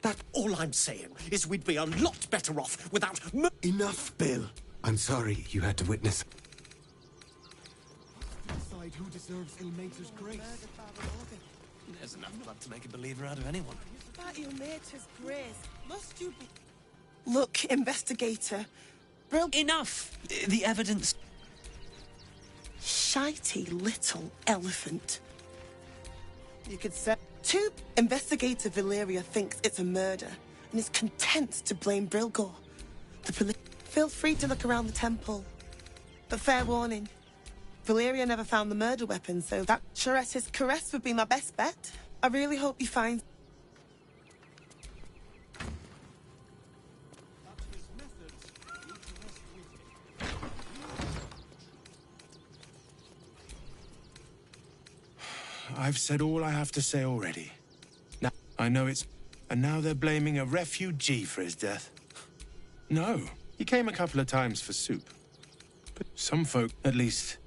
That all I'm saying is we'd be a lot better off without Enough, Bill. I'm sorry you had to witness. Decide who deserves Ilmater's grace. There's enough blood to make a believer out of anyone. That Ilmater's grace. Must you be... Look, investigator. Enough! The evidence... Shitey little elephant. You could say... Investigator Valeria thinks it's a murder and is content to blame Brilgor. Feel free to look around the temple. But fair warning, Valeria never found the murder weapon, so that Charette's caress would be my best bet. I really hope you find... I've said all I have to say already. Now, I know it's... And now they're blaming a refugee for his death. No, he came a couple of times for soup. But some folk, at least...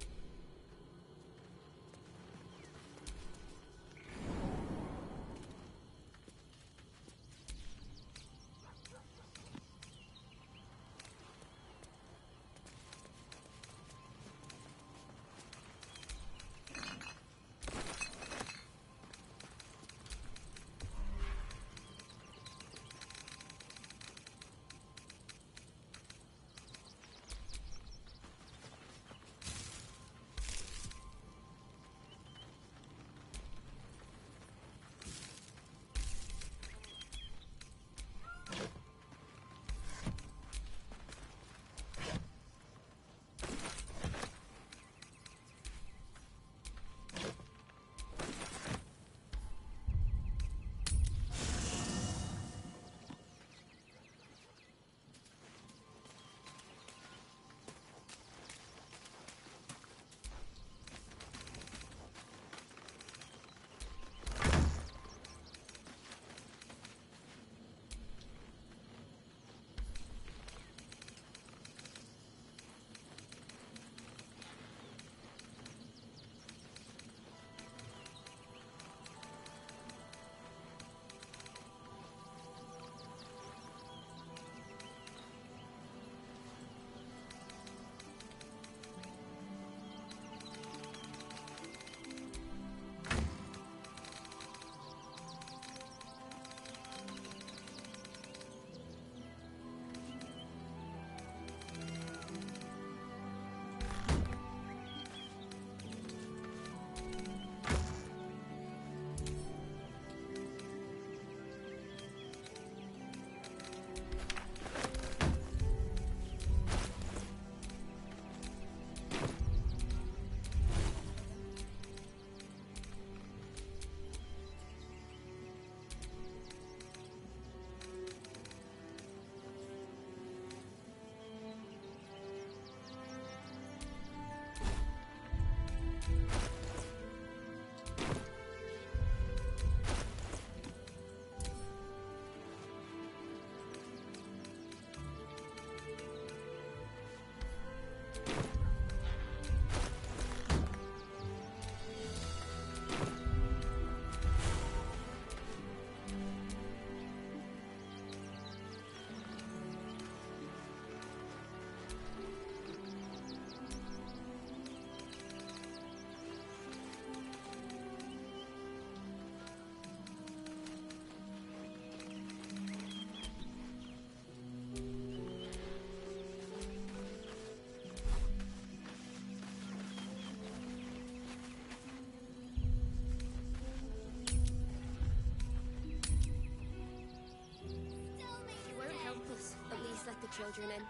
the children in.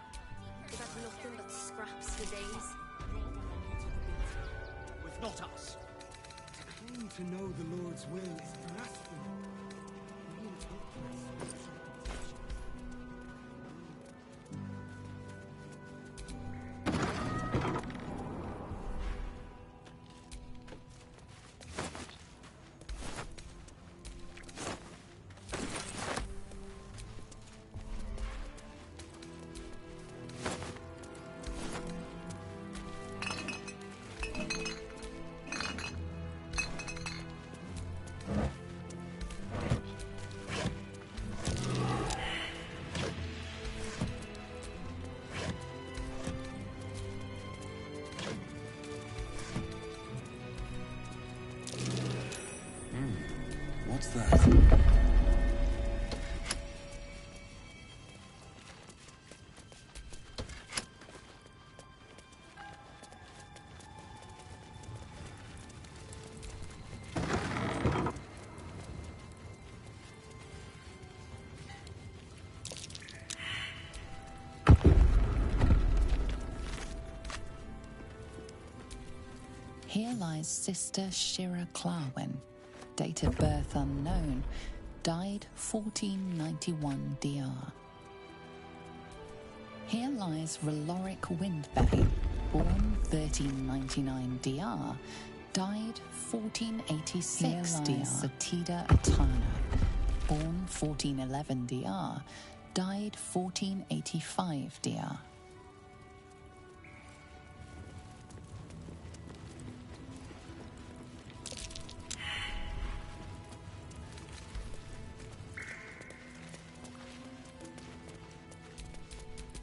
They've had nothing but scraps for days. With not us. To claim to know the Lord's will is blasphemy. We will help us. Here lies Sister Shira Clarwen, date of birth unknown, died 1491 DR. Here lies Reloric Windbane, born 1399 DR, died 1486 Here lies DR. Satida Atana, born 1411 DR, died 1485 DR.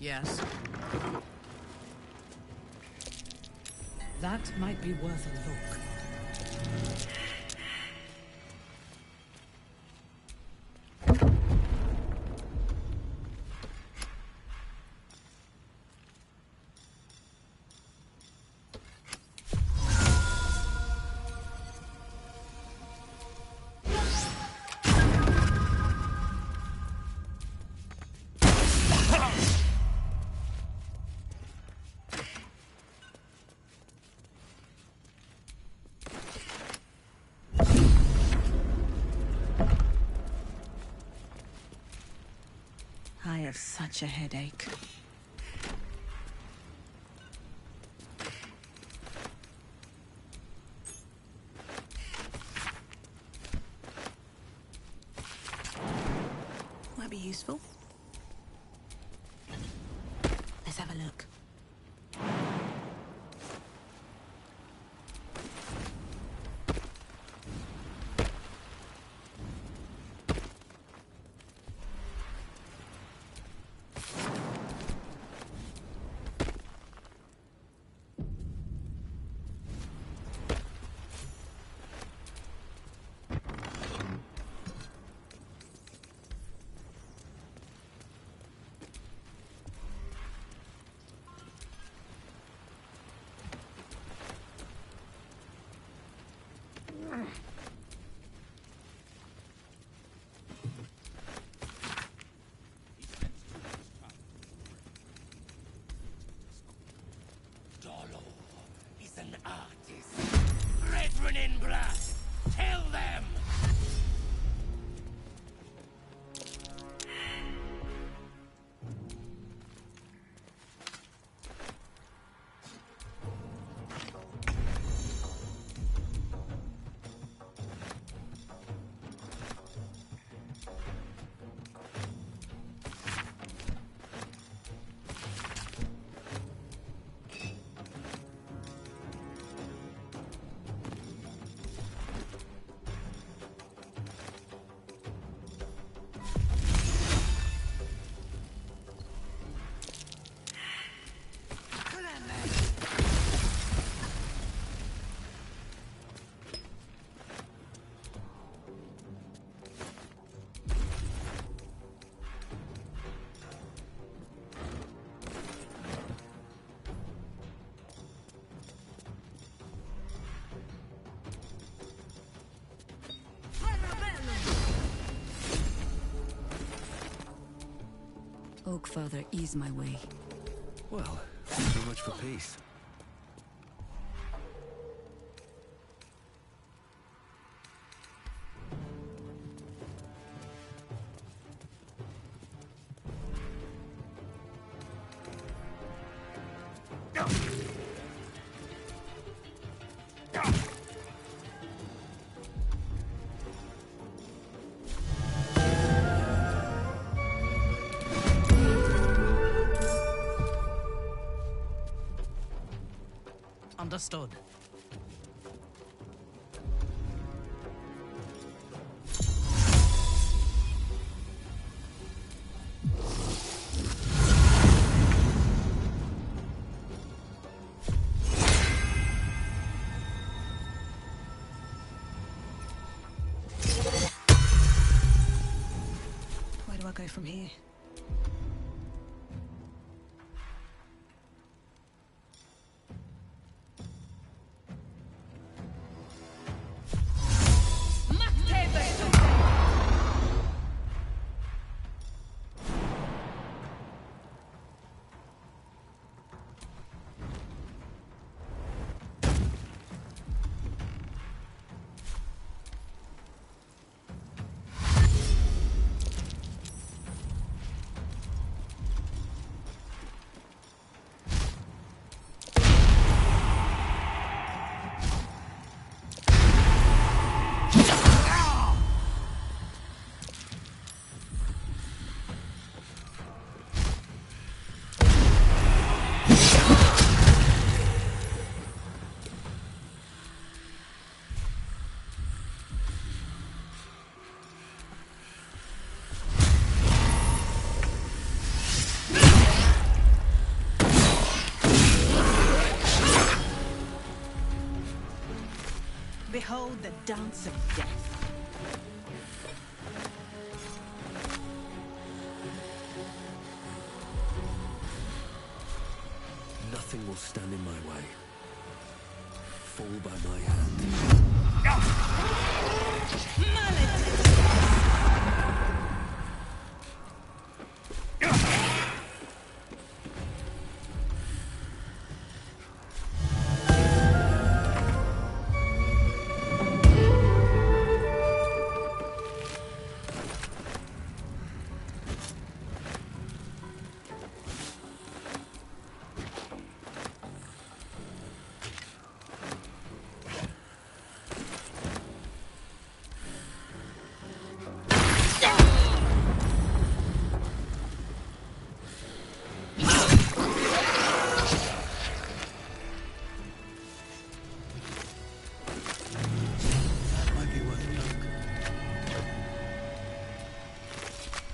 Yes. That might be worth a look. I have such a headache. Might be useful. Let's have a look. He's an artist. Brethren in blood, tell them! Oak Father, ease my way. Well, so much for peace. Understood. Where do I go from here? Behold the dance of death. Nothing will stand in my way. Fall by my hand.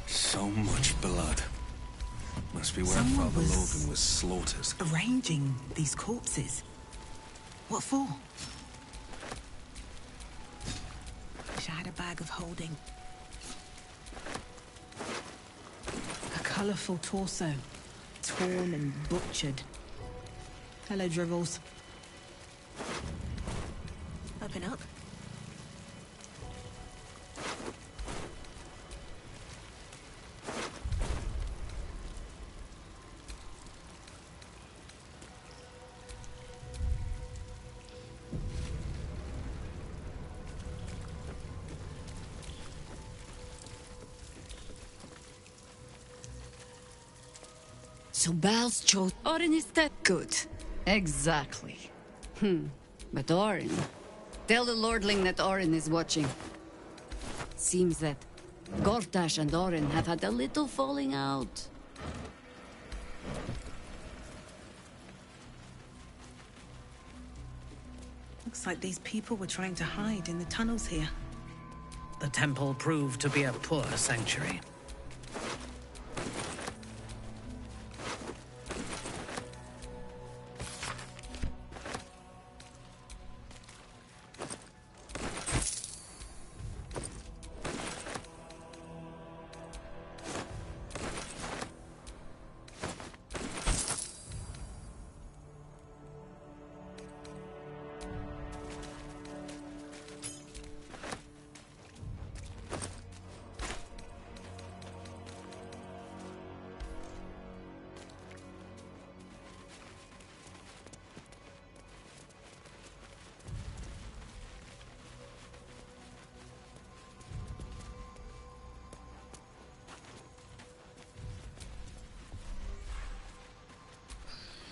So much blood. Must be where Someone Father was- Logan was slaughtered. Arranging these corpses. What for? Wish I had a bag of holding. A colourful torso. Torn and butchered. Hello, dribbles. Open up. So Bal's chose Orin is that good. Exactly. But Orin. Tell the Lordling that Orin is watching. Seems that Gortash and Orin have had a little falling out. Looks like these people were trying to hide in the tunnels here. The temple proved to be a poor sanctuary.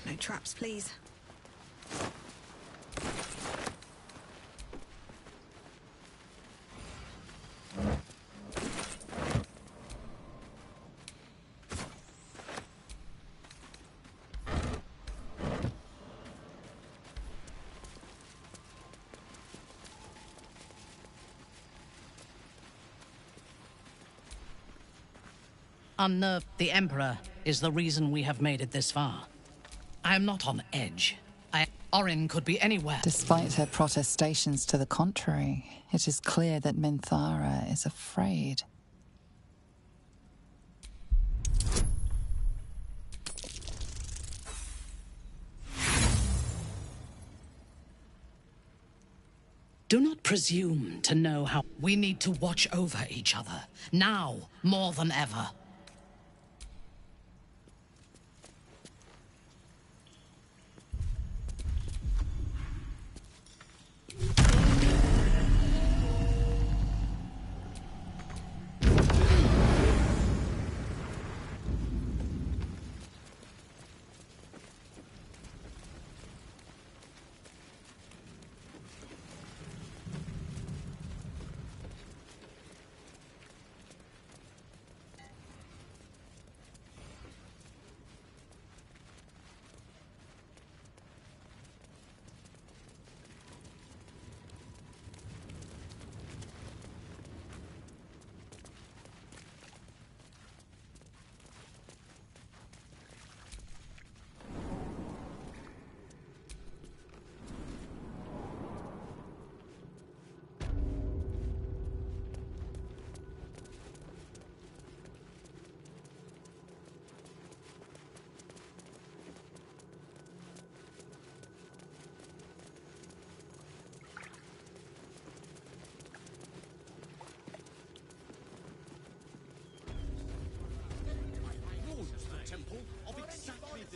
No traps, please. Unnerved, the Emperor is the reason we have made it this far. I am not on edge. Orin could be anywhere. Despite her protestations to the contrary, it is clear that Minthara is afraid. Do not presume to know how we need to watch over each other, now more than ever.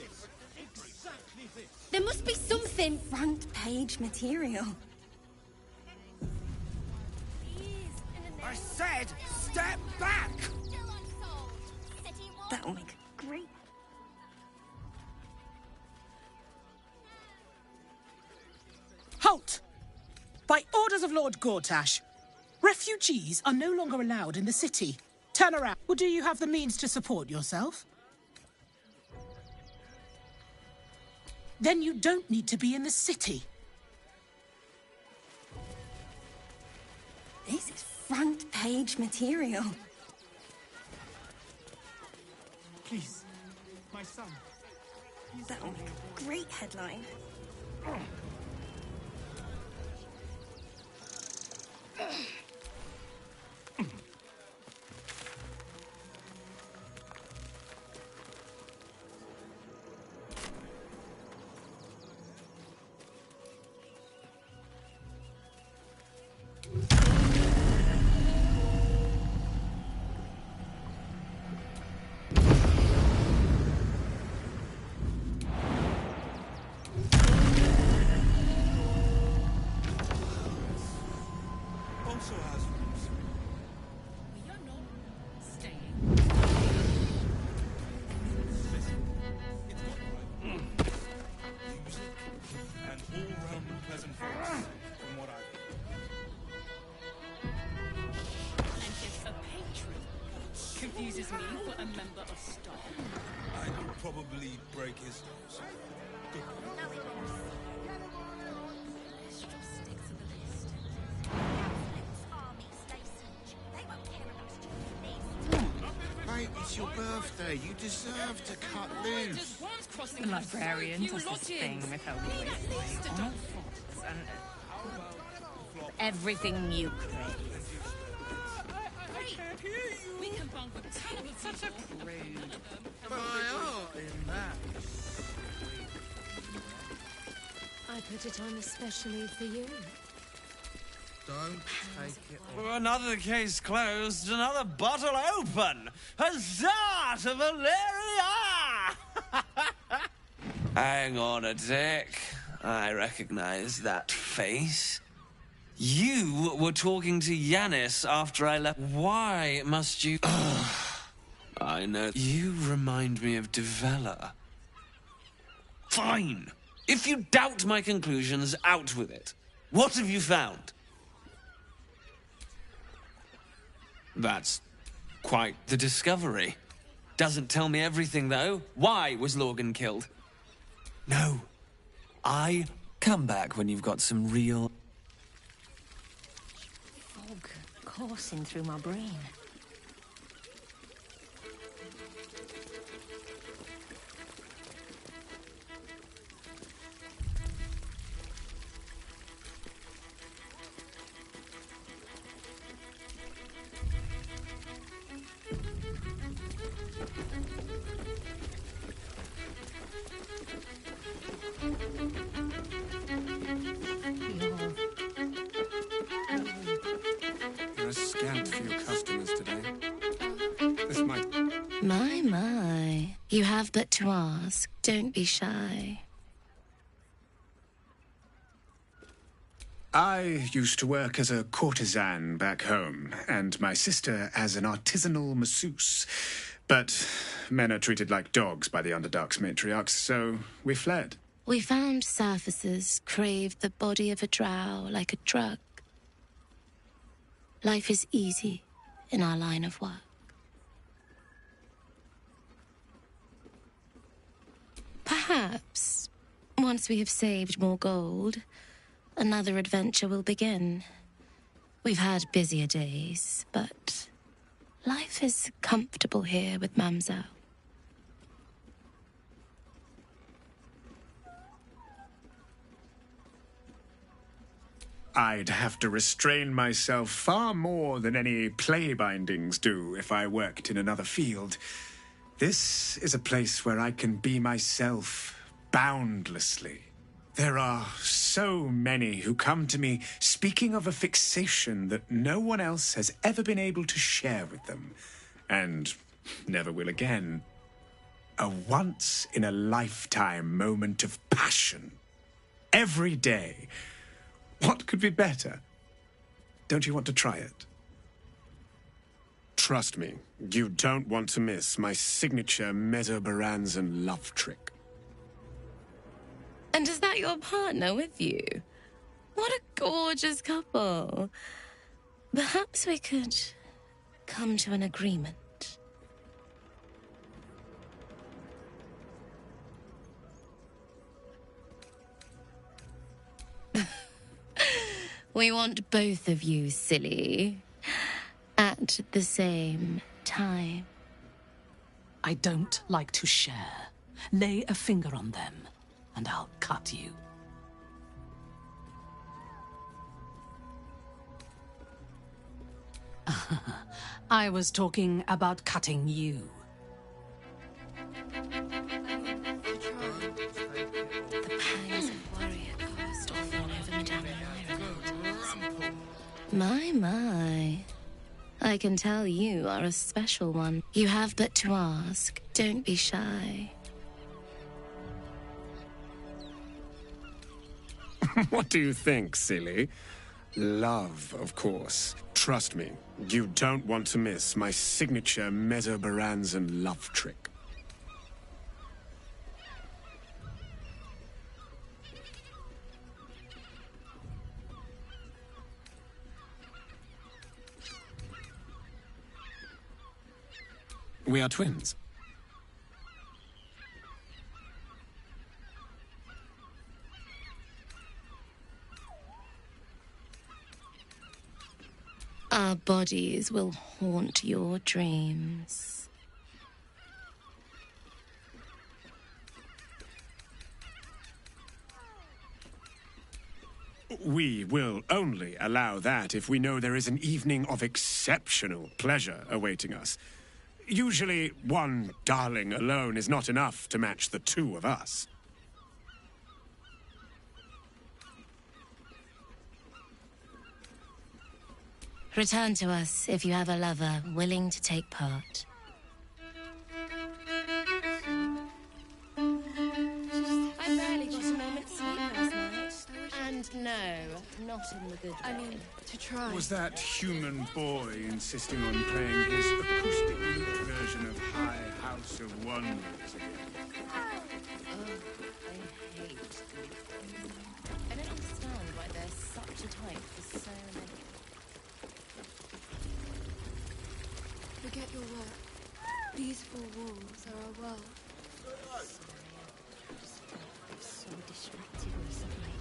this. Exactly this. There must be something front page material. I said, step back! That'll make a great... Halt! By orders of Lord Gortash, refugees are no longer allowed in the city. Turn around. Or do you have the means to support yourself? Then you don't need to be in the city. This is front page material. Please, my son. That'll make a great headline. Also has rooms. We are not staying. Music and all-round pleasant voice, from what I've heard. And if a patron confuses me for a member of staff. I could probably break his nose. Good. Let's just stick to the list. Mate, it's your birthday. You deserve to cut loose. The librarian does this thing with her waist on her foot and everything you crave. We can bunk with such a Rude. My art in that. I put it on especially for you. Don't take it on. Another case closed, another bottle open. Huzzah to Valeria! Hang on a tick. I recognize that face. You were talking to Yanis after I left. Why must you... I know. You remind me of Devella. Fine. If you doubt my conclusions, out with it. What have you found? That's quite the discovery. Doesn't tell me everything, though. Why was Lorgan killed? No. Come back when you've got some real... Fog coursing through my brain. You're a scant for your customers today. This might... My. You have but to ask. Don't be shy. I used to work as a courtesan back home, and my sister as an artisanal masseuse. But men are treated like dogs by the Underdark's matriarchs, so we fled. We found surfacers craved the body of a drow like a drug. Life is easy in our line of work. Perhaps, once we have saved more gold, another adventure will begin. We've had busier days, but life is comfortable here with Mamselle. I'd have to restrain myself far more than any play bindings do if I worked in another field. This is a place where I can be myself boundlessly. There are so many who come to me speaking of a fixation that no one else has ever been able to share with them, and never will again. A once-in-a-lifetime moment of passion. Every day. What could be better? Don't you want to try it? Trust me, you don't want to miss my signature Mesobaranzan love trick. And is that your partner with you? What a gorgeous couple. Perhaps we could come to an agreement. We want both of you, silly, at the same time. I don't like to share. Lay a finger on them, and I'll cut you. I was talking about cutting you. The pangs of warrior cast often over Madame Lyra. My. I can tell you are a special one. You have but to ask. Don't be shy. What do you think, silly? Love, of course. Trust me, you don't want to miss my signature Mesobaranzan love trick. We are twins. Our bodies will haunt your dreams. We will only allow that if we know there is an evening of exceptional pleasure awaiting us. Usually, one darling alone is not enough to match the two of us. Return to us if you have a lover willing to take part. I barely got a moment's sleep last night. And no, not in the good way. I mean, to try. Was that human boy insisting on playing his acoustic lute version of High House of Wonders again? I hate it. I don't understand why there's such a type for so many. Forget your work. These four walls are our world. I'm so distracted recently.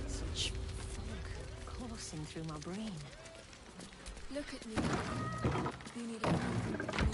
Such fog coursing through my brain. Look at me. You need everything from me.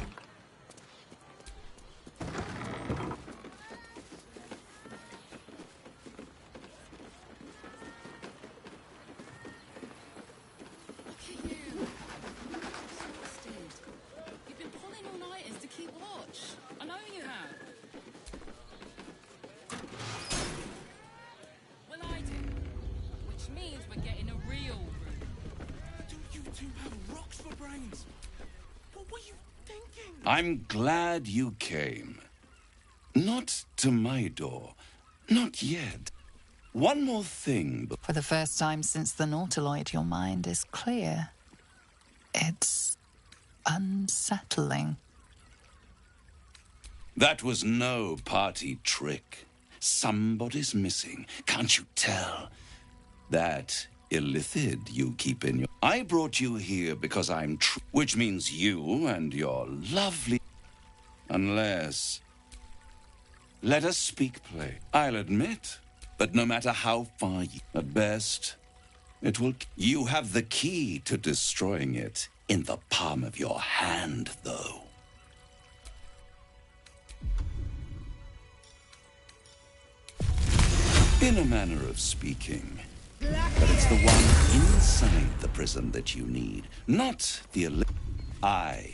I'm glad you came. Not to my door. Not yet. One more thing. For the first time since the Nautiloid, your mind is clear. It's unsettling. That was no party trick. Somebody's missing. Can't you tell? That illithid you keep in your... I brought you here because I'm true, which means you and your lovely... Unless... Let us speak plain. I'll admit, but no matter how far you... At best, it will... You have the key to destroying it in the palm of your hand, though. In a manner of speaking... But it's the one inside the prison that you need, not the... I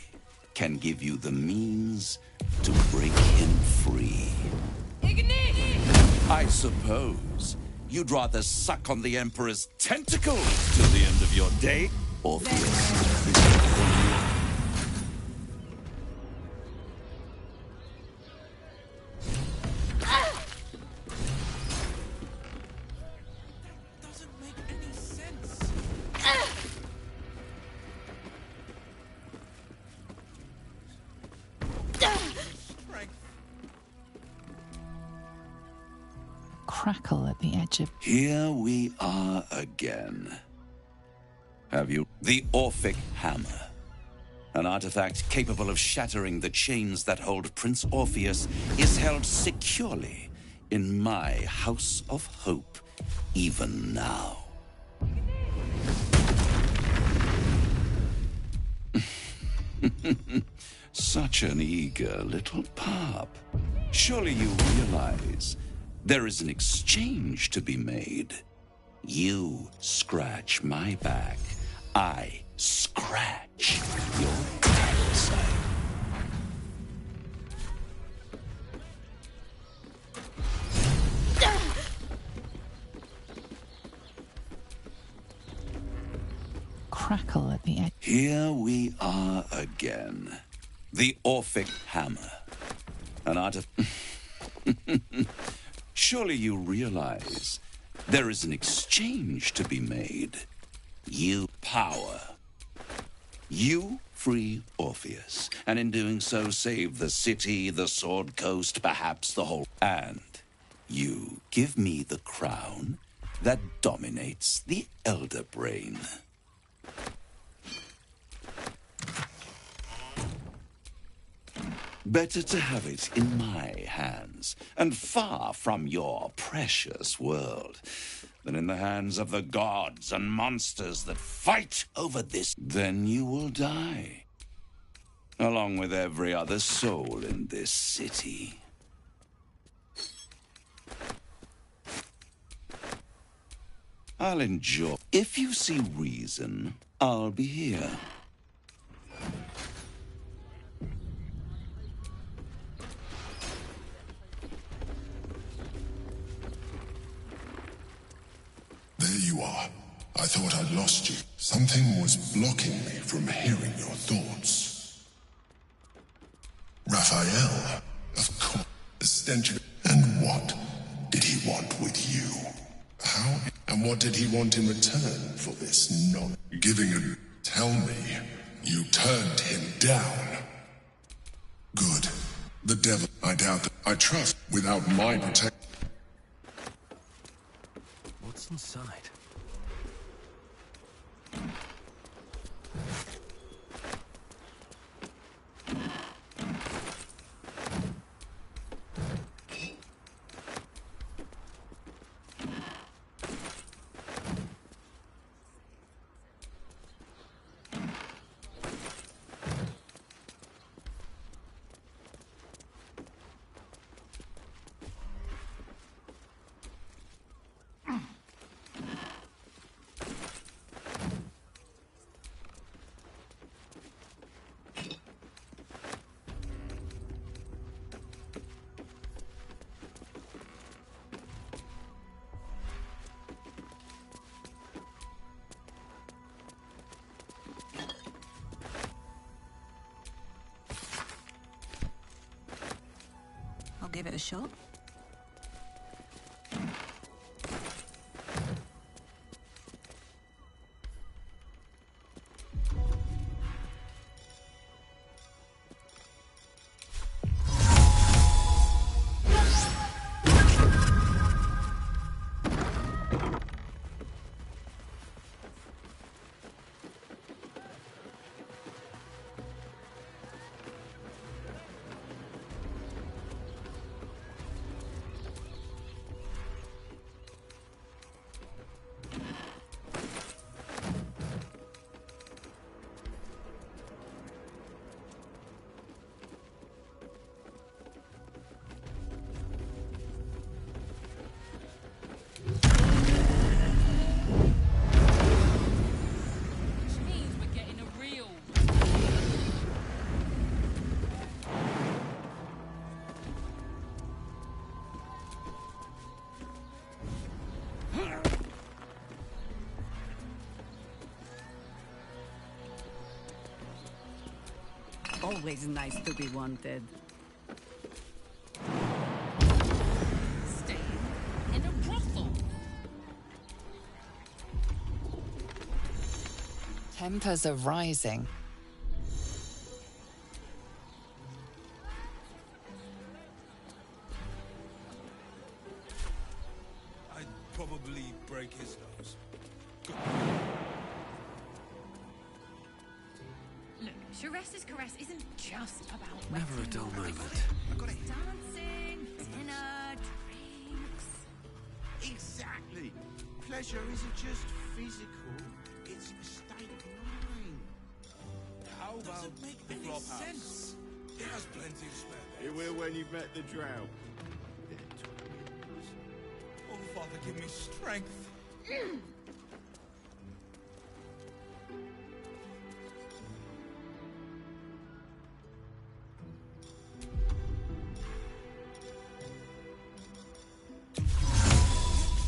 can give you the means to break him free. I suppose you'd rather suck on the Emperor's tentacles till the end of your day, or crackle at the edge of... Here we are again. Have you... The Orphic Hammer. An artifact capable of shattering the chains that hold Prince Orpheus is held securely in my House of Hope, even now. Such an eager little pup. Surely you realize there is an exchange to be made. You scratch my back, I scratch your backside. Crackle at the edge. Here we are again. The Orphic Hammer. An artifact. Surely you realize there is an exchange to be made. You power. You free Orpheus, and in doing so save the city, the Sword Coast, perhaps the whole... And you give me the crown that dominates the Elder Brain. Better to have it in my hands, and far from your precious world, than in the hands of the gods and monsters that fight over this. Then you will die, along with every other soul in this city. I'll enjoy. If you see reason, I'll be here. There you are. I thought I'd lost you. Something was blocking me from hearing your thoughts. Raphael, of course, the stench of... And what did he want with you? How? And what did he want in return for this knowledge? Giving a... Tell me, you turned him down. Good. The devil, I doubt that. I trust without my protection. What's inside? Give it a shot. Always nice to be wanted. Staying in a brothel. Tempers are rising. break his nose. Look, Sharessa's caress isn't just about Never a wetting dull your moment. dancing, dinner, drinks. Exactly. Pleasure isn't just physical, it's a state of mind. How about Doesn't make the any flophouse? sense. It has plenty of spare beds. It will when you've met the drow. Oh, Father, give me strength.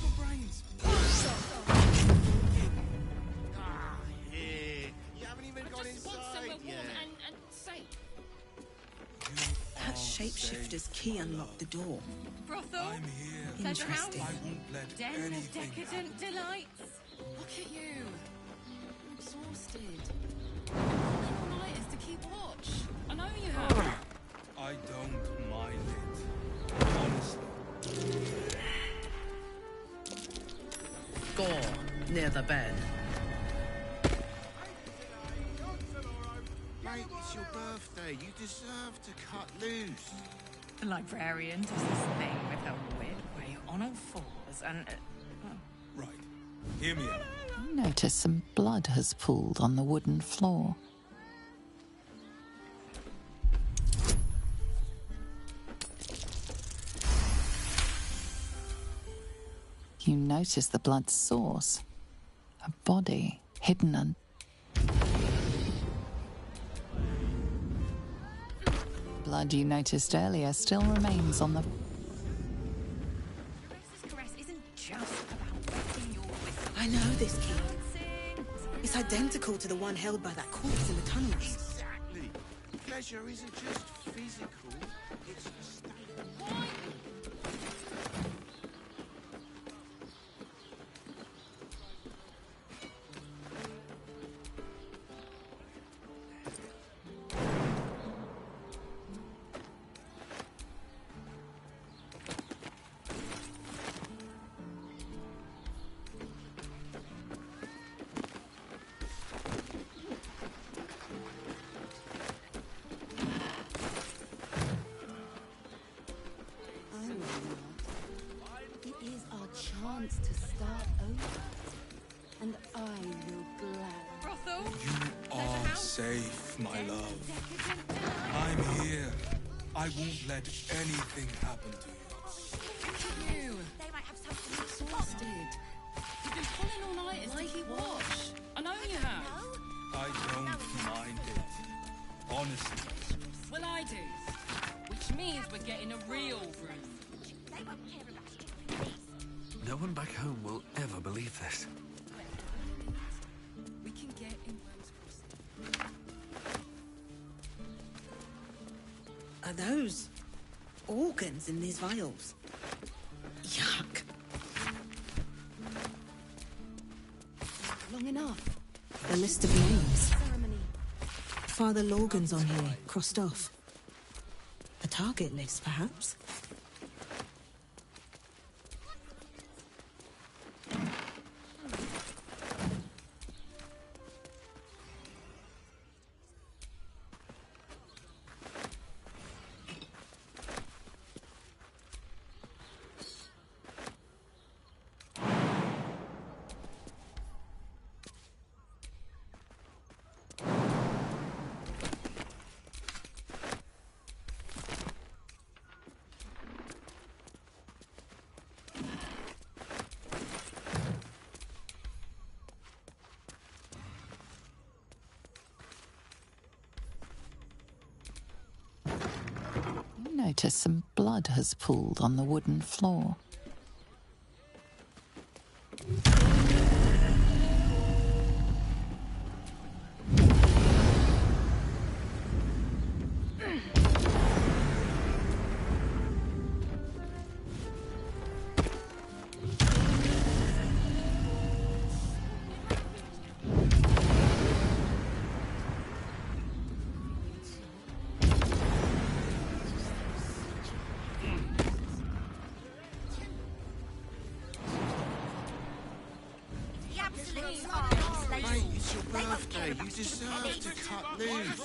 My brains. Here. You haven't even got inside yet. and safe. That shapeshifter's key unlocked the door. Brothel. I'm here. Pleasure house. Interesting. I won't let Den of anything decadent delights. Look at you. I'm exhausted. All nighters to keep watch. I know you have. I don't mind it. Honestly. Gore, near the bed. Mate, it's your birthday. You deserve to cut loose. The librarian does this thing with her wit where you're on all fours and... Right. Hear me out. You notice some blood has pooled on the wooden floor. You notice the blood's source. A body hidden under... Blood you noticed earlier still remains on the... Sharessa's caress isn't just about wetting your whistle. I know this key. It's identical to the one held by that corpse in the tunnels. Exactly. Pleasure isn't just physical, it's a state of mind. It is our chance to start over. And I will gladly. Brothel. You are safe, my love. I'm here. I won't let anything happen to you. Look at you. They might have something exhausted. You've been pulling all nighters to keep watch. I know you have. I don't mind it. Honestly. Well, I do. Which means we're getting a real room. No one back home will ever believe this. We can get in Rose Crossing. Are those organs in these vials? Yuck. Long enough. A list of names. Ceremony. Father Lorgan's on here, crossed off. A target list, perhaps? You notice some blood has pooled on the wooden floor. birthday. You deserve to cut loose.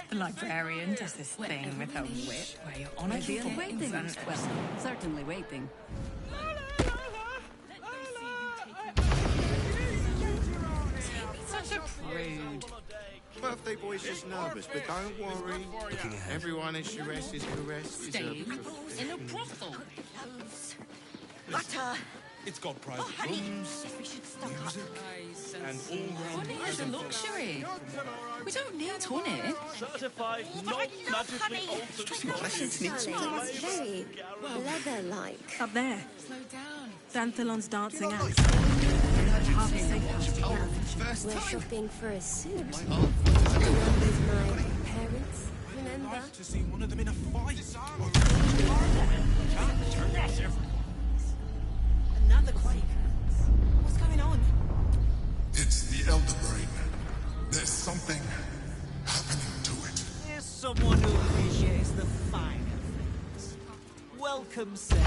The librarian does this thing with her whip where you're on a Waiting. Well, certainly waiting. Such a prude. Birthday boy's just nervous, but don't worry. Everyone at Shiraz is caressed. Steve in a brothel. Butter! It's got private rooms, music, and all round. Honey is a luxury. We don't need honey. Certified, not magically altered. Very leather-like. Up there. Slow down. Danthalon's dancing out. We're shopping for a suit. Along with my parents, remember? To see one of them in a fight. Another quake. What's going on? It's the Elder Brain. There's something happening to it. Here's someone who appreciates the finer things. Welcome, sir.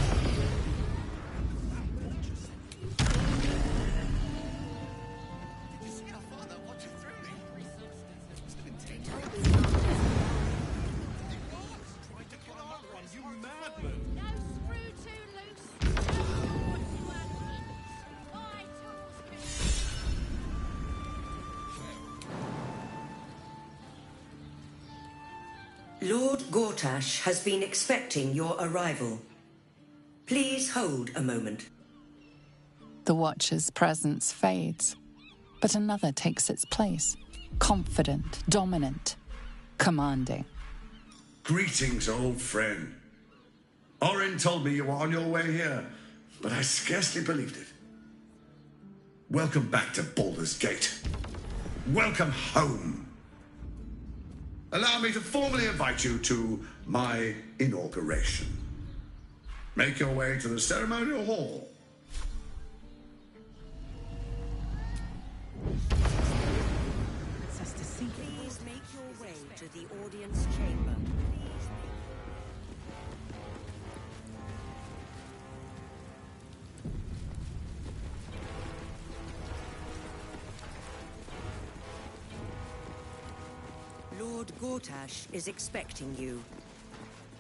Lord Gortash has been expecting your arrival. Please hold a moment. The Watcher's presence fades, but another takes its place. Confident, dominant, commanding. Greetings, old friend. Orin told me you were on your way here, but I scarcely believed it. Welcome back to Baldur's Gate. Welcome home. Allow me to formally invite you to my inauguration. Make your way to the ceremonial hall. Please make your way to the audience chamber. Lord Gortash is expecting you.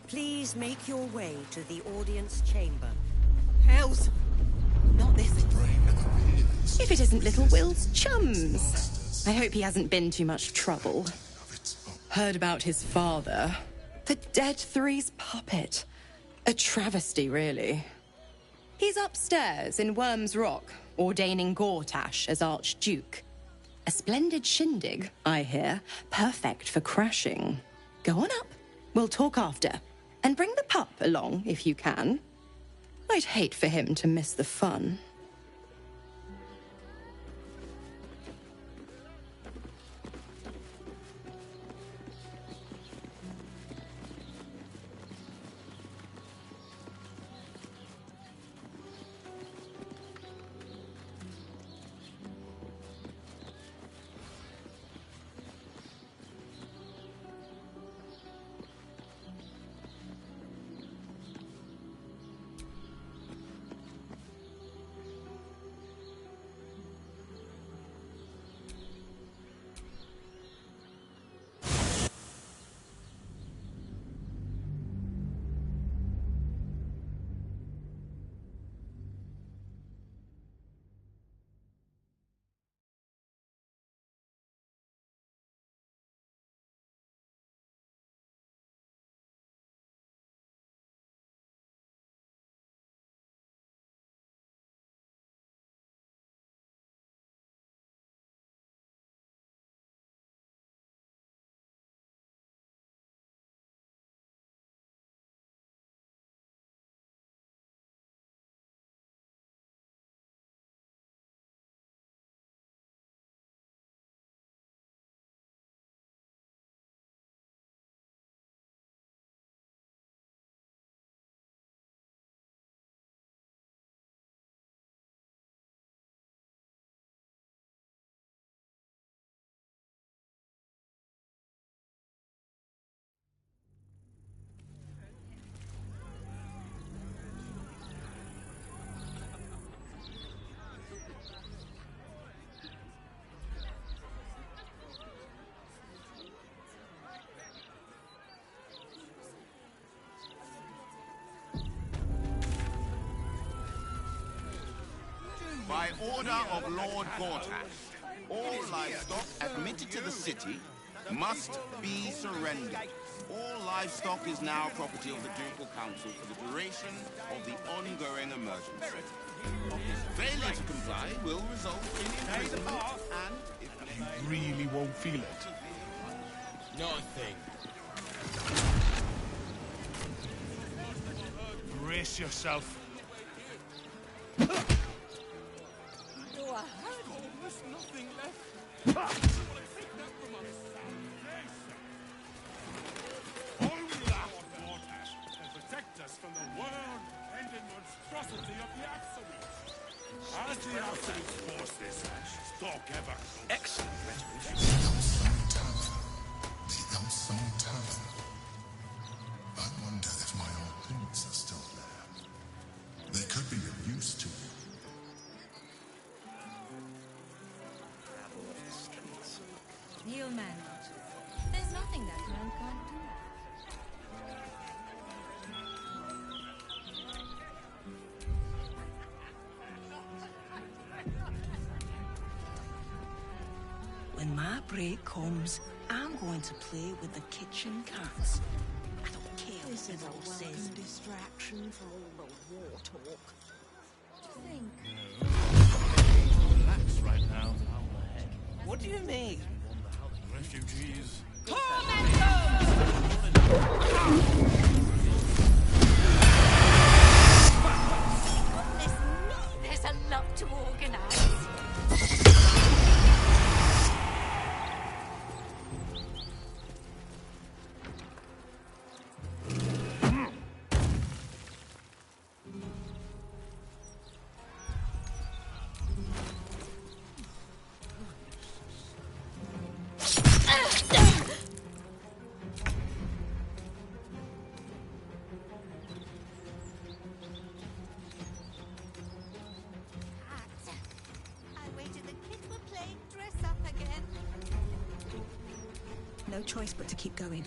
Please make your way to the audience chamber. Hells! Not this. If it isn't little Will's chums. I hope he hasn't been too much trouble. Heard about his father. The Dead Three's puppet. A travesty, really. He's upstairs in Worm's Rock, ordaining Gortash as Archduke. A splendid shindig, I hear. Perfect for crashing. Go on up. We'll talk after. And bring the pup along, if you can. I'd hate for him to miss the fun. By order of Lord Gortash, all livestock admitted to the city must be surrendered. All livestock is now property of the Ducal Council for the duration of the ongoing emergency. Failure to comply will result in imprisonment and, if You really won't feel it. nothing. Brace yourself. There's nothing left. All we lack of Gortash can protect us from the world-ending monstrosity of the Absolutes. As the Absolutes force this stalk ever closer. Excellent rhetoric. The Elsong Tavern. I wonder if my old things are still there. They could be of use to you. Kneel, man. There's nothing that man can't do. When my break comes, I'm going to play with the kitchen cats. I don't care what This is a everyone welcome says. distraction for all the war talk. What do you think? Relax right now. What do you mean? Refugees. There's a lot to organize. I waited the kids were playing dress up again. No choice but to keep going.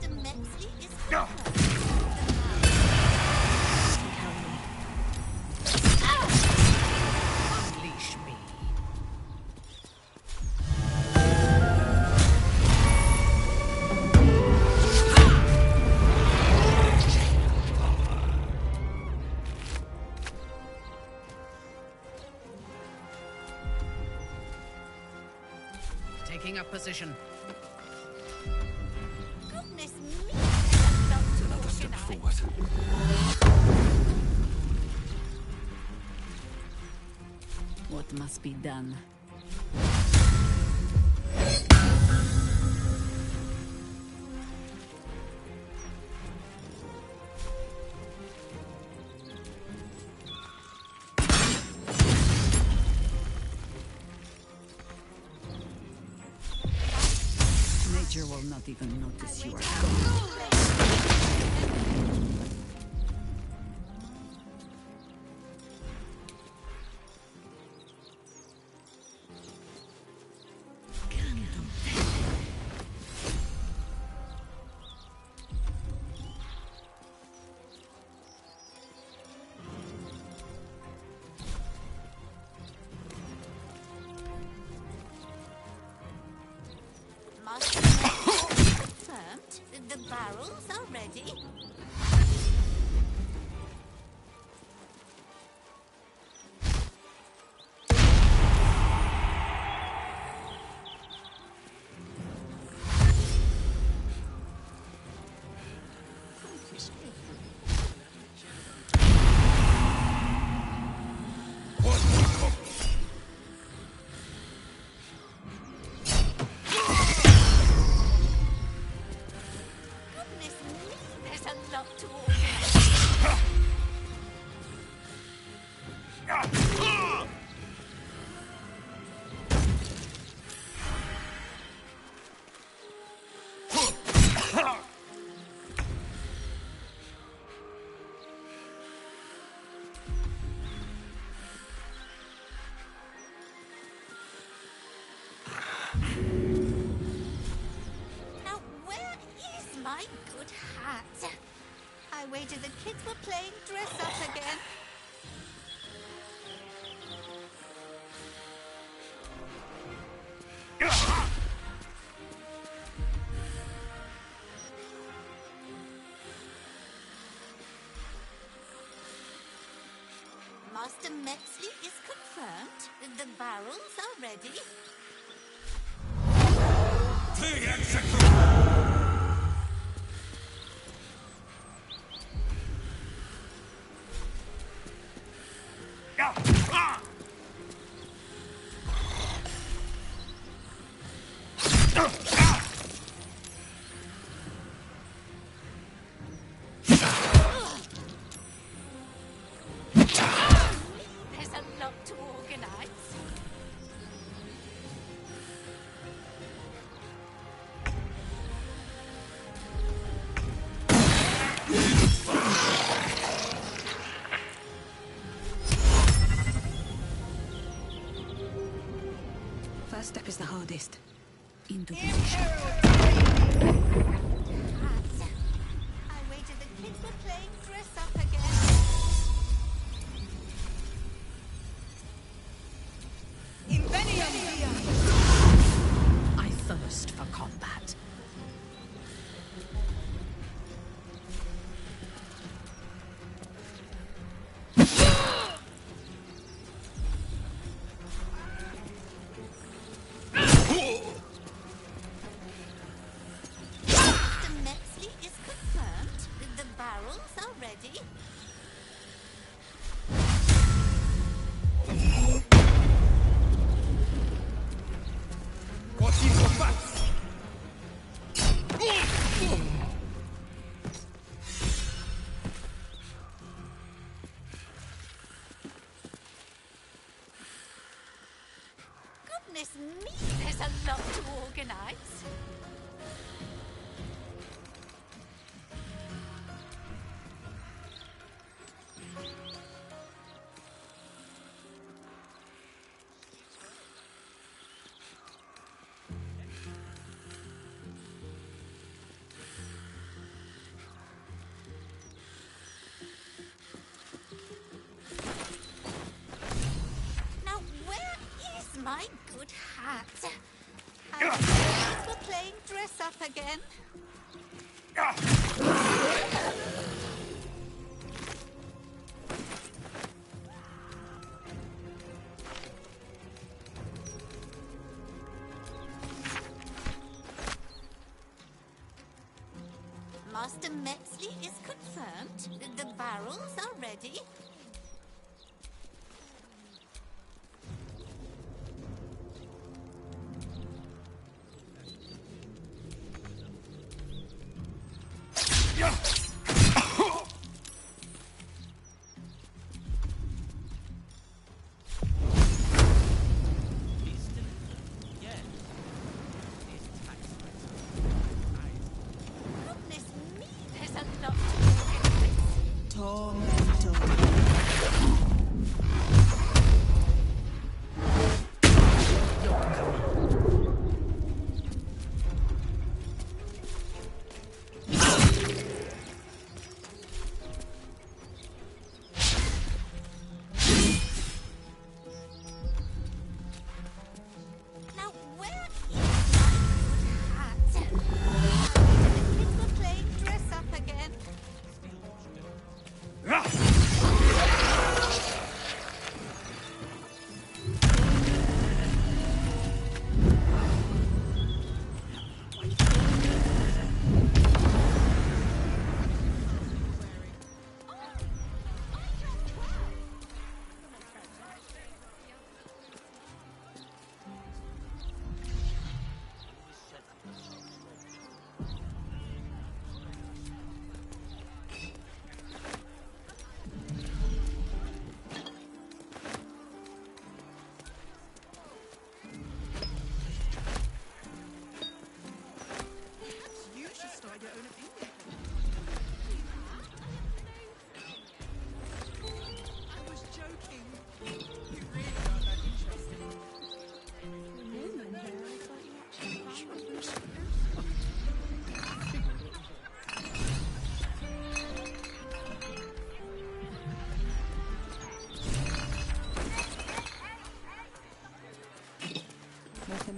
Demensky is Unleash me. Taking up position. goodness me. Another step forward. What must be done? Nature will not even notice you are out. Master confirmed. The barrels are ready. Goodness me, there's a lot to organize. wager the kids were playing dress up again. Master Metzley is confirmed. The barrels are ready. The execution! There's a lot to organize. First step is the hardest. Into position. I wager the kids were playing dress up again. I thirst for combat. Master Metzley is confirmed. The barrels are ready. What's in your back? Goodness me, there's a lot to organize. Now, where is my good hat? I think we're playing dress up again. Master Metzley is confirmed. The barrels are ready. Goodness me, there's a lot to organize. Tormento.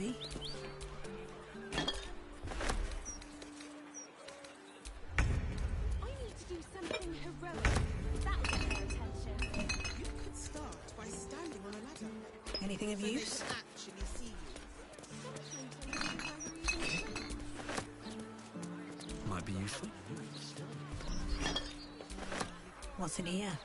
me. I need to do something heroic. That'll get their attention. You could start by standing on a ladder. Anything of So they use? can actually see you. Might be useful. What's in here?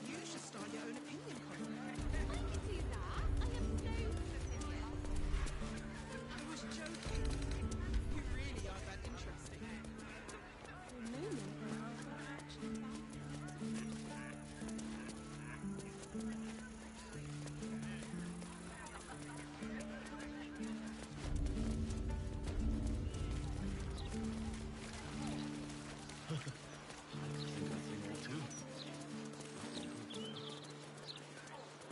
You should start your own opinion column. I can do that. I have no opinion. I was joking. You really are that interesting. For a moment, I actually found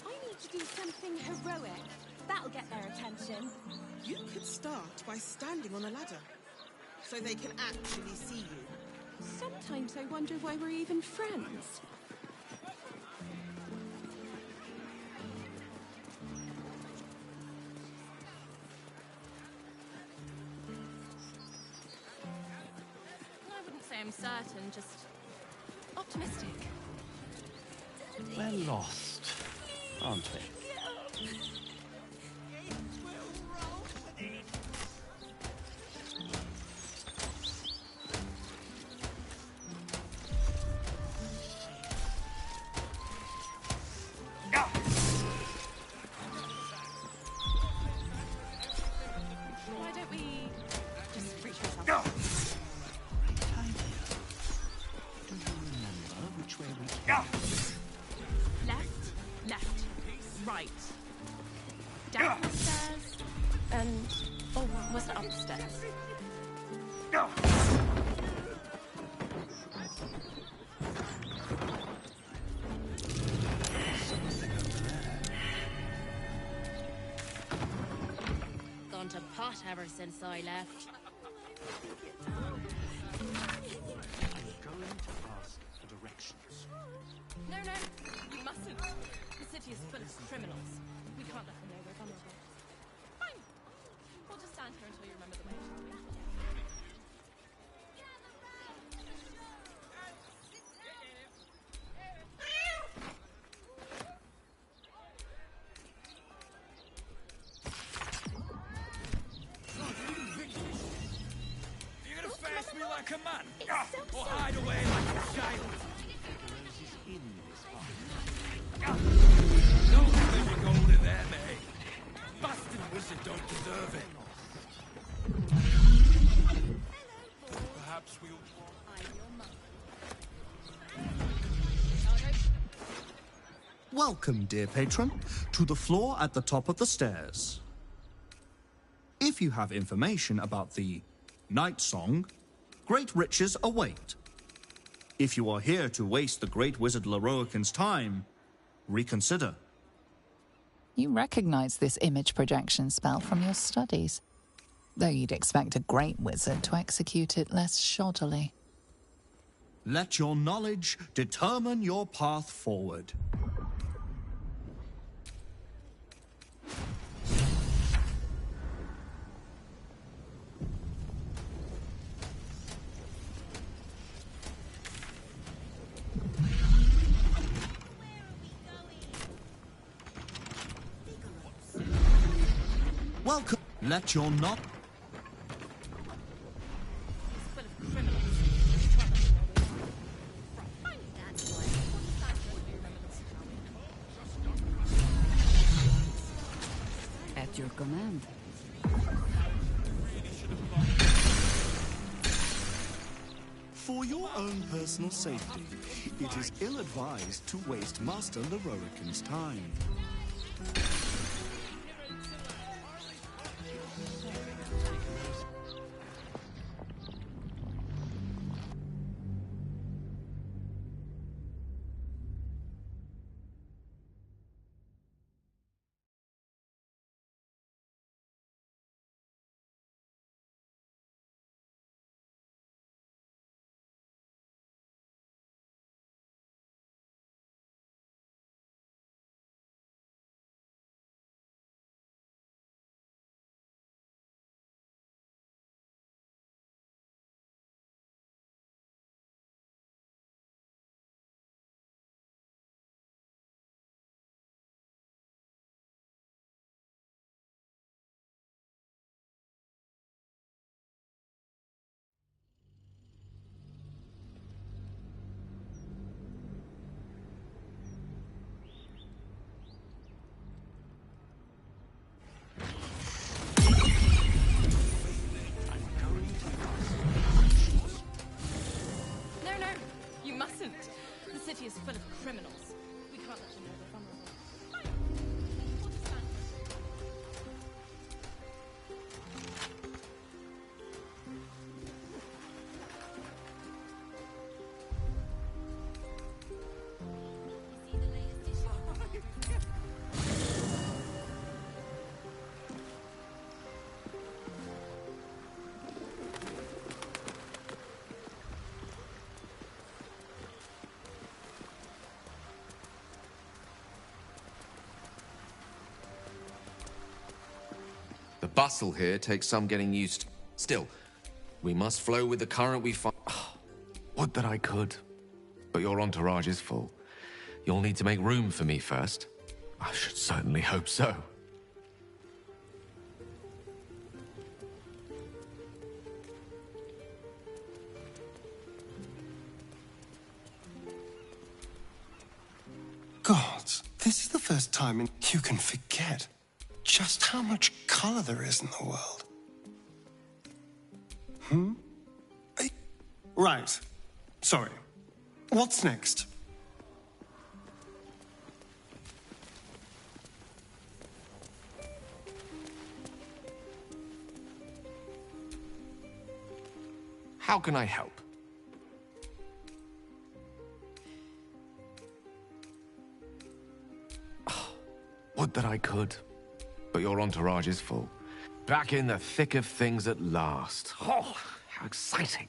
I need to do something heroic. That'll get their attention. You could start by standing on a ladder. So they can actually see you. Sometimes I wonder why we're even friends. I wouldn't say I'm certain, just optimistic. We're lost, aren't we? Why don't we just reach ourselves? Do you remember which way we came? Left, left, right. Down the stairs, and... Oh, was it upstairs? Gone to pot ever since I left. I'm going to ask for directions. No, we mustn't. The city is full of criminals. We can't let them know we're vulnerable. Fine. We'll just stand here until you remember the way, shall we? You're gonna face me like a man? Or hide away like a child? No living gold in there, mate. Bastard wizard don't deserve it. Perhaps we'll... Welcome, dear patron, to the floor at the top of the stairs. If you have information about the Night Song, great riches await. If you are here to waste the great wizard Leroican's time, reconsider. You recognize this image projection spell from your studies, though you'd expect a great wizard to execute it less shoddily. Let your knowledge determine your path forward. Welcome. Let your not. At your command. For your own personal safety, it is ill-advised to waste Master Lororican's time. No, no, you mustn't. The city is full of criminals. We can't let them know we're vulnerable. Fine. We'll just stand here. The bustle here takes some getting used to. Still, we must flow with the current we find. Would that I could. But your entourage is full. You'll need to make room for me first. I should certainly hope so. Gods, this is the first time you can forget just how much color there is in the world. Right. Sorry. What's next? How can I help? Would that I could. But your entourage is full. Back in the thick of things at last. Oh, how exciting.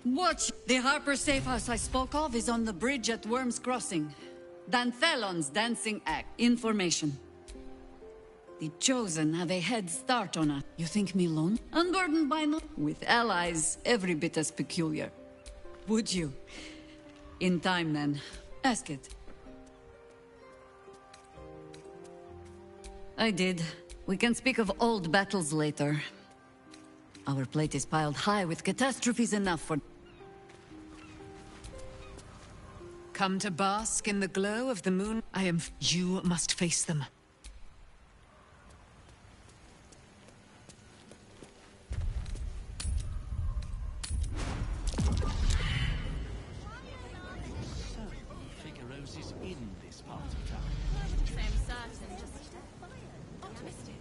Watch! The Harper safe house I spoke of is on the bridge at Worm's Crossing. Danthelon's dancing act. Information. The Chosen have a head start on us. You think me lone? Unburdened by no... With allies every bit as peculiar. Would you? In time, then. Ask it. I did. We can speak of old battles later. Our plate is piled high with catastrophes enough for... Come to bask in the glow of the moon? You must face them. Figueroa's in this part of town. Same certain, just optimistic.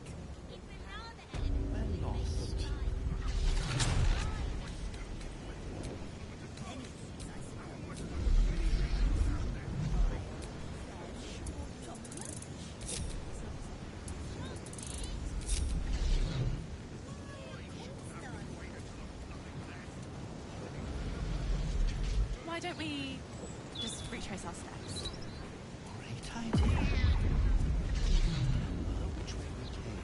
We're lost. Why don't we just retrace our steps? Great idea. Remember which way we came?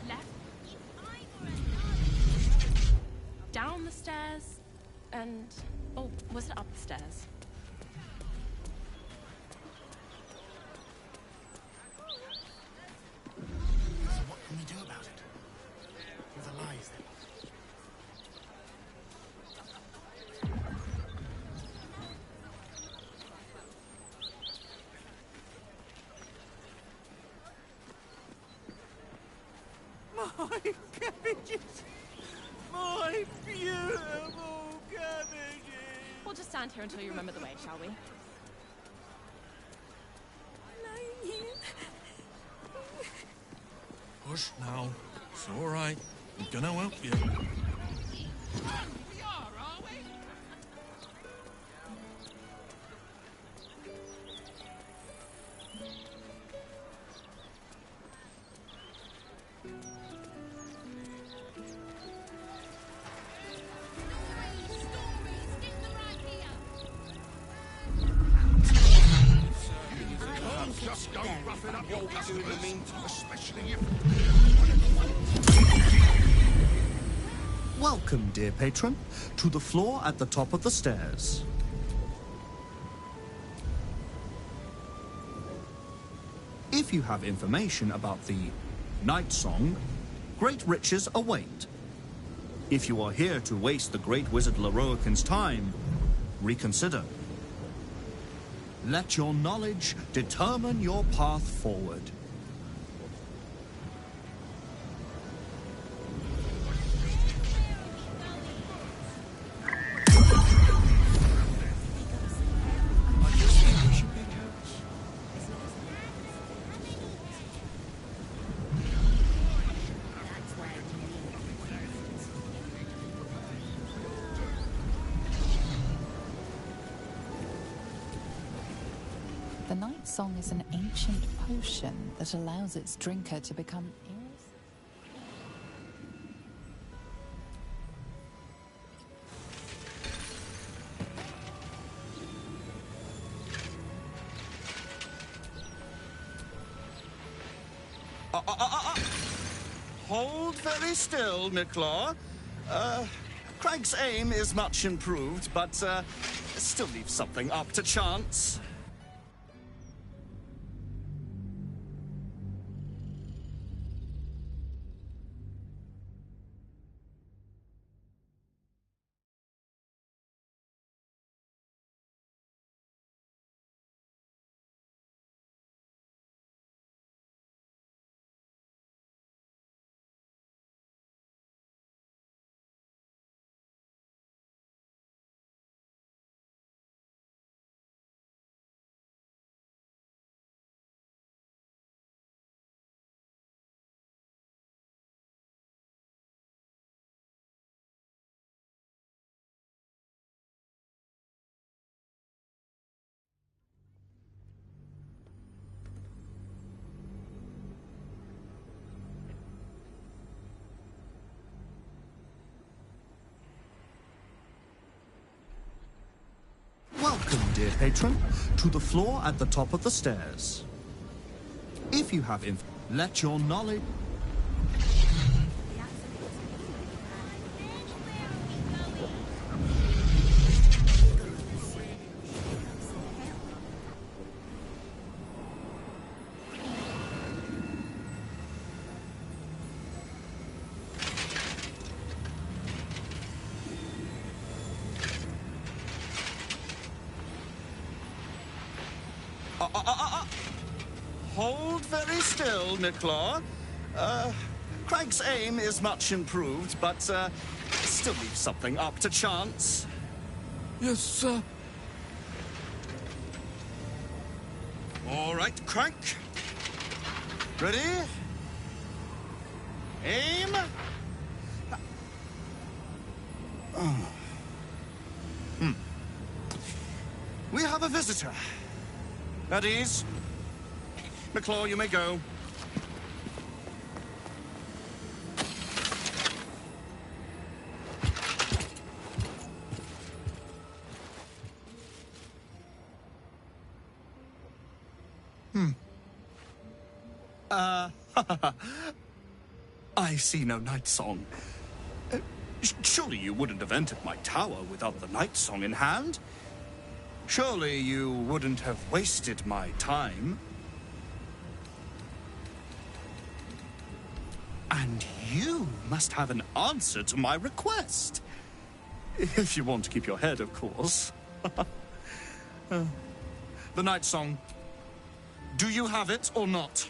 Left. Down the stairs, and... Oh, was it up the stairs? So what can we do about it? With the lies, then? My cabbages! My beautiful cabbages! We'll just stand here until you remember the way, shall we? Hush now. It's all right. I'm gonna help you. We are we? Just don't rough it up your customers, in the meantime, especially if... Welcome, dear patron, to the floor at the top of the stairs. If you have information about the Night Song, great riches await. If you are here to waste the great wizard Leroican's time, reconsider. Let your knowledge determine your path forward. The Night Song is an ancient potion that allows its drinker to become Hold very still, Nicklaw. Craig's aim is much improved, but still leaves something up to chance. Welcome, dear patron, to the floor at the top of the stairs. If you have let your knowledge... Hold very still, Nicklaw. Craig's aim is much improved, but still leaves something up to chance. Yes, sir. All right, Craig. Ready? Aim. We have a visitor. At ease. Nicklaw, you may go. I see no Night Song. Surely you wouldn't have entered my tower without the Night Song in hand? Surely you wouldn't have wasted my time? And you must have an answer to my request. If you want to keep your head, of course. The Night Song. Do you have it or not?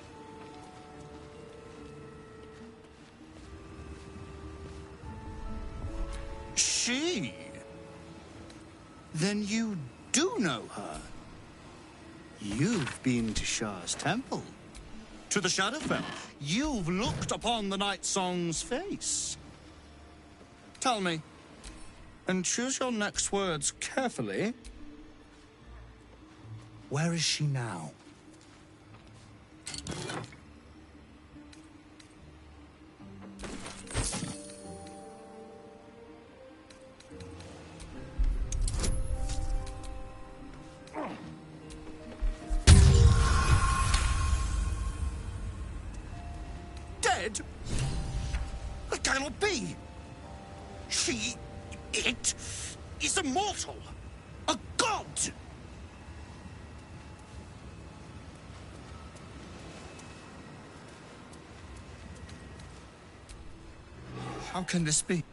she? Then you do know her. You've been to Shah's temple, to the Shadowfell. You've looked upon the Night Song's face. Tell me, and choose your next words carefully, where is she now? Dead? That cannot be. It is immortal. A god. How can this be?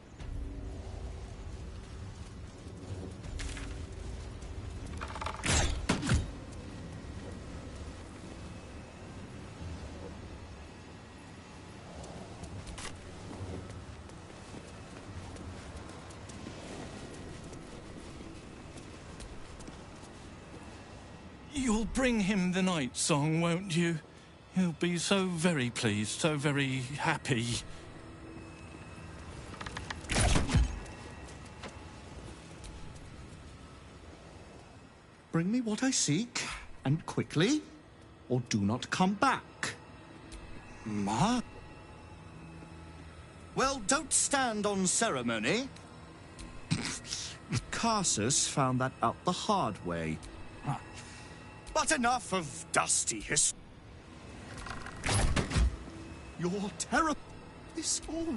You'll bring him the night song, won't you? He'll be so very pleased, so very happy. Bring me what I seek, and quickly, or do not come back. Ma? Well, don't stand on ceremony. Carsus found that out the hard way. But enough of dusty history. Your terror is all...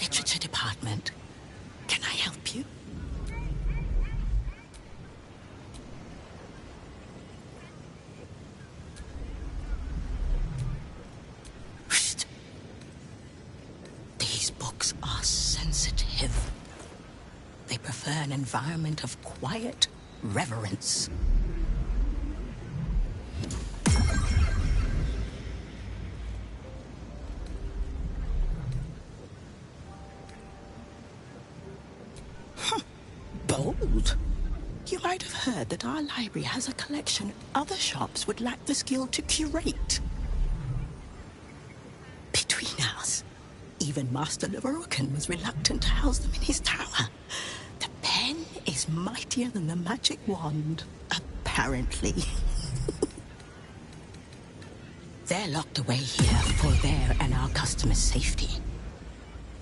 Literature department. Can I help you? Shh. These books are sensitive. They prefer an environment of quiet reverence. Bold. You might have heard that our library has a collection other shops would lack the skill to curate. Between us, even Master Leverokin was reluctant to house them in his tower. The pen is mightier than the magic wand, apparently. They're locked away here for their and our customers' safety.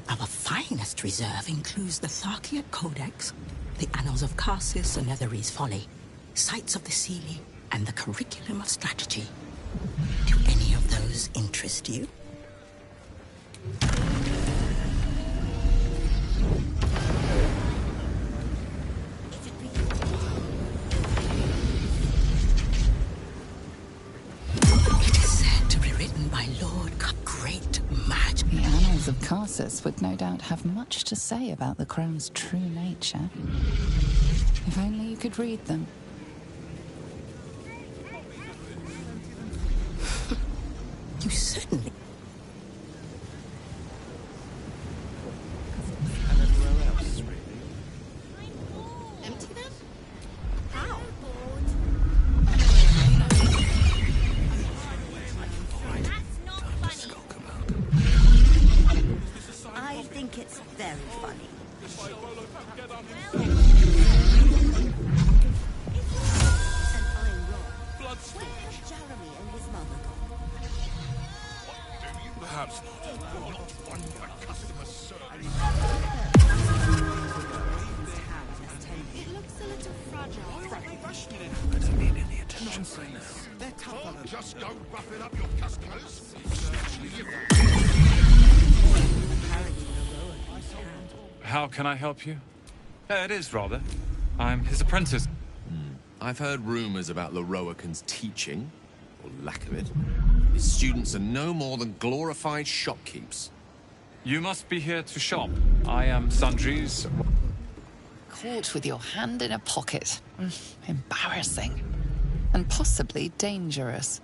Our finest reserve includes the Tharkiot Codex, the Annals of Carsis and Netherese Folly, Sights of the Seelie, and the Curriculum of Strategy. Do any of those interest you? It is said to be written by Lord Great Magi. The Annals of Carsis would no doubt have much to say about the Crone's true nature. If only you could read them. You certainly... And everywhere else, really. It looks a little fragile. I don't need any attention right now. Just don't roughen up your customers. How can I help you? It is, rather. I'm his apprentice. I've heard rumors about Leroican's teaching, or lack of it. His students are no more than glorified shopkeepers. You must be here to shop. I am Sundry's... Caught with your hand in a pocket. Embarrassing. And possibly dangerous.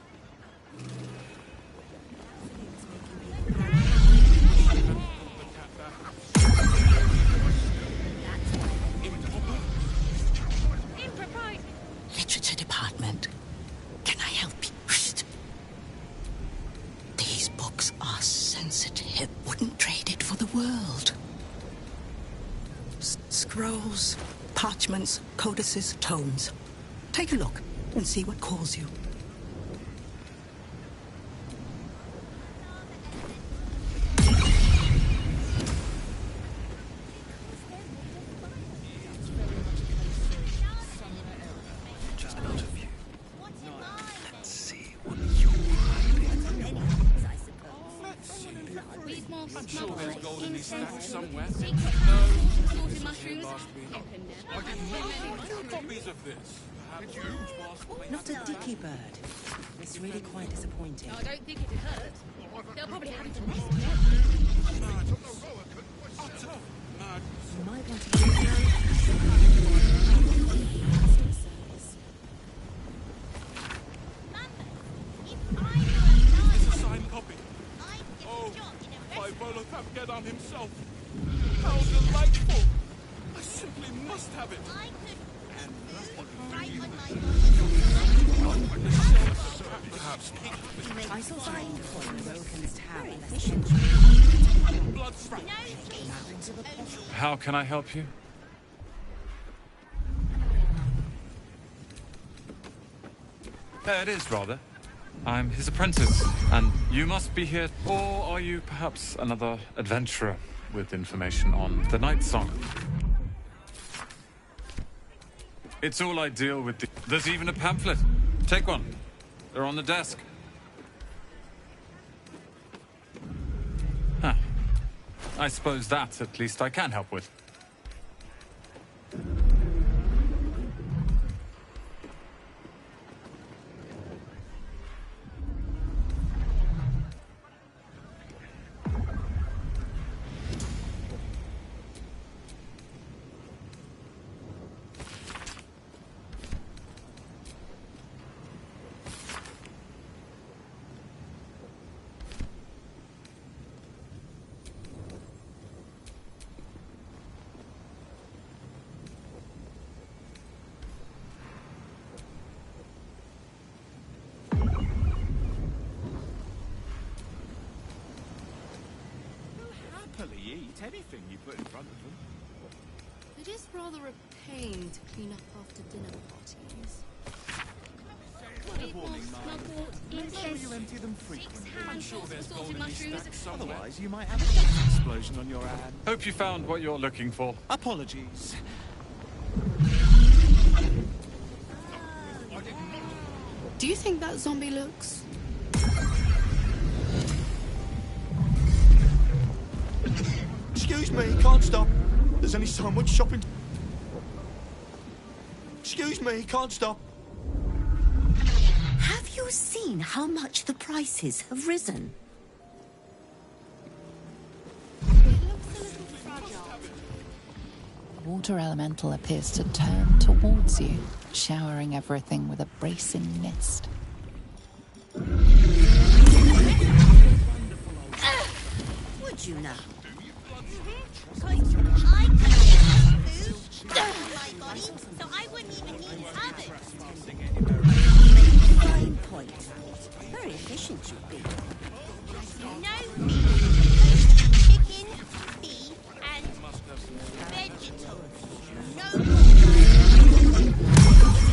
Literature department. Can I help you? Psst. These books are sensitive. Wouldn't trade it for the world. Scrolls, parchments, codices, tomes. Take a look and see what calls you. Just out of view. Let's see what you're hiding. I'm sure there's gold in these stacks somewhere. Sorted mushrooms. Copies of this. Not a dicky bird. It's really quite disappointing. No, I don't think it'd hurt. They'll probably have it to nest. You might want to It's a signed copy. Oh, by Volotap Gedan himself. How delightful! I simply must have it. Perhaps. I saw signed coin Rokan's tower. Blood How can I help you? It is, rather. I'm his apprentice, and you must be here. Or are you perhaps another adventurer with information on the Night Song? It's all I deal with. There's even a pamphlet. Take one. They're on the desk. Huh. I suppose that, at least, I can help with. Eat anything you put in front of them. It is rather a pain to clean up after dinner parties. Make sure you empty them frequently. I'm sure there's gold in these stacks somewhere. Otherwise, you might have a gas explosion on your hand. Hope you found what you're looking for. Apologies. Do you think that zombie looks... Excuse me, can't stop. There's only so much shopping. Excuse me, can't stop. Have you seen how much the prices have risen? The water elemental appears to turn towards you, showering everything with a bracing mist. Would you now? I can food my body, so I wouldn't even need others. Fine point. Very efficient you've been. No meat, chicken, beef, and vegetables. No more.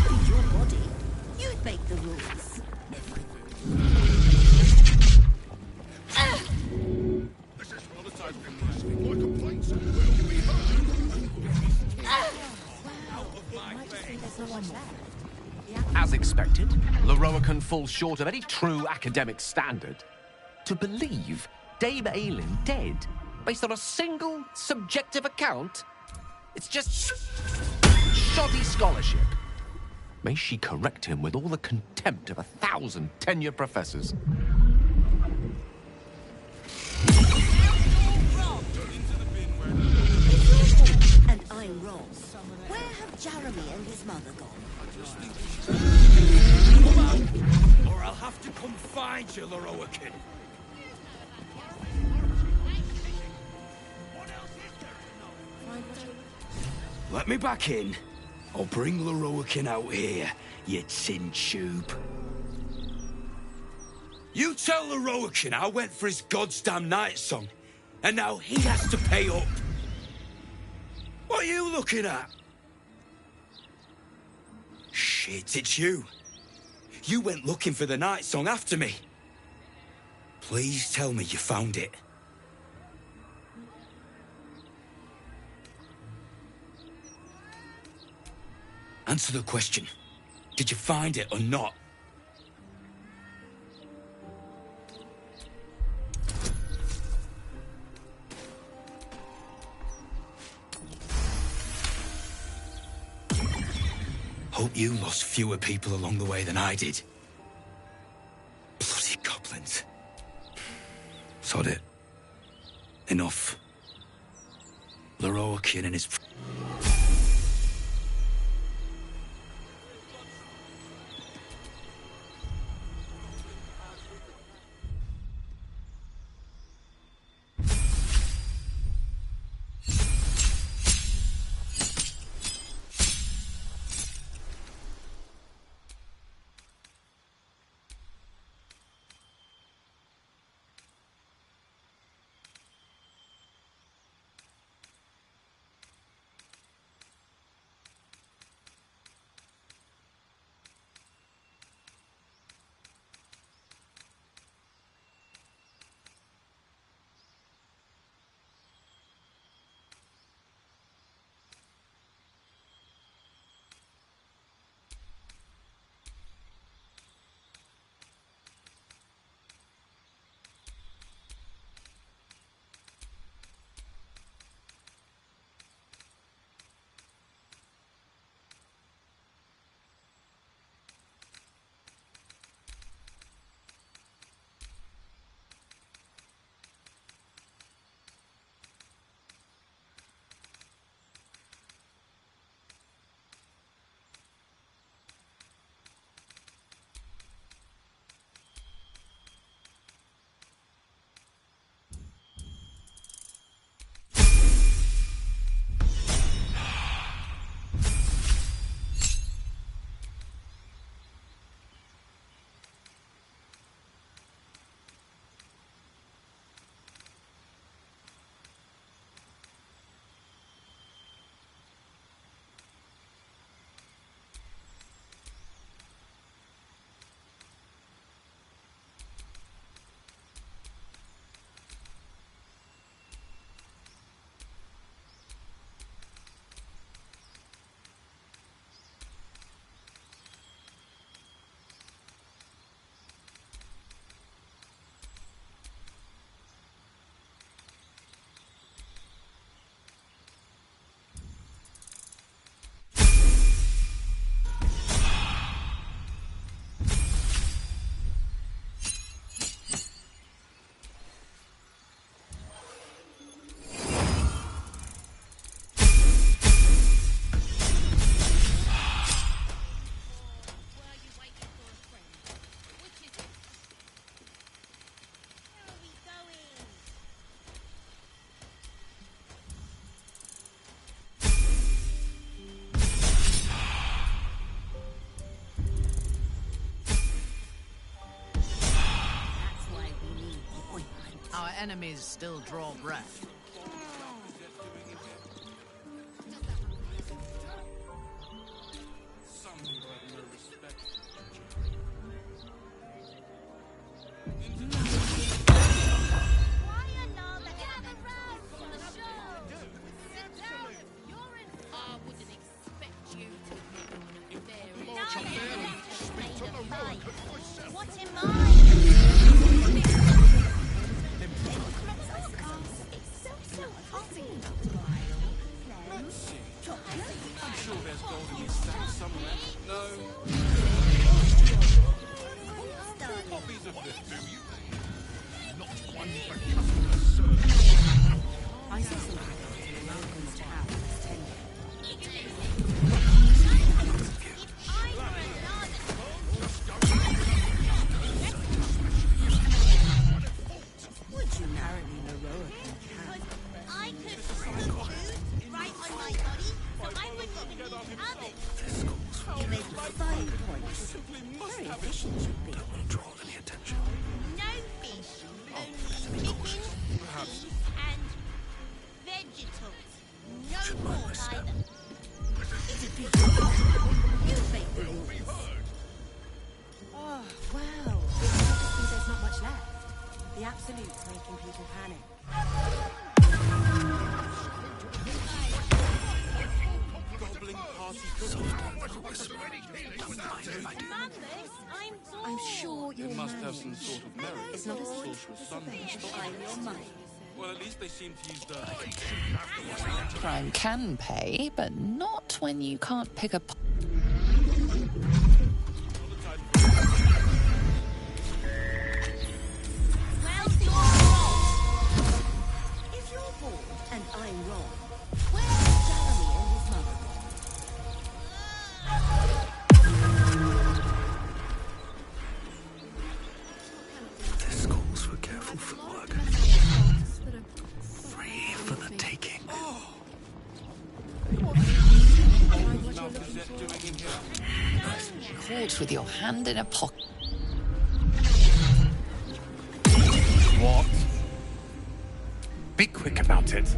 Feed your body. You'd make the rules. As expected, Leroican falls short of any true academic standard. To believe Dame Aelin dead based on a single subjective account? It's just shoddy scholarship. May she correct him with all the contempt of 1,000 tenured professors. And I'm wrong. Where have Jeremy and his mother gone? Come on, or I'll have to come find you, Leroican. Let me back in. I'll bring Leroican out here, you tin tube. You tell Leroican I went for his goddamn night song, and now he has to pay up. What are you looking at? Shit, it's you. You went looking for the night song after me. Please tell me you found it. Answer the question. Did you find it or not? Hope you lost fewer people along the way than I did. Bloody goblins. Sod it. Enough. Leroican and his... Our enemies still draw breath. What am I? I'm sure there's gold in these stacks somewhere. No. Copies of this, do you? Not one for customer service. I saw some in the American's tower this tender. Would you apparently Leroa can? I could put food right on my body, so I wouldn't even need others. You made 5 points. Very efficient you'd be. Don't want to draw any attention. No fish, only chicken, Perhaps. and vegetables. No pork either. It's a big You make the rules. Oh, wow. It seems there's not much left. The Absolute's making people panic. Gobbling party I'm sure you're must have some sort of merit. It's not a Sorcerer's son. I'm your money. Well, at least they seem to use the... Crime can pay, but not when you can't pick a... If you're bored and I'm wrong, where's Jeremy and his mother? This calls for careful footwork. Free for the taking. Caught with your hand in a pocket. What? Be quick about it.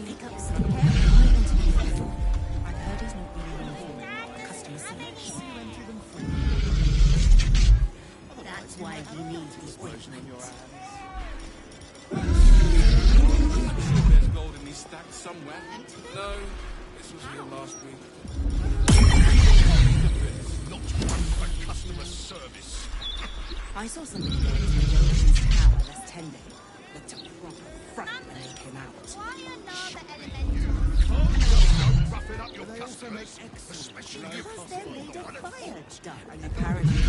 Pick up some hair. I've heard he's not really customer service. That's why he needs the appointment. I'm sure there's gold in these stacks somewhere. No, this was here last week. Not one for customer service. I saw something going to the Roman's tower last 10 days. Looked a proper front when they came out. Why another elemental? Don't rough it up your customers. Especially you. Because they're made of fire, Duck. Apparently.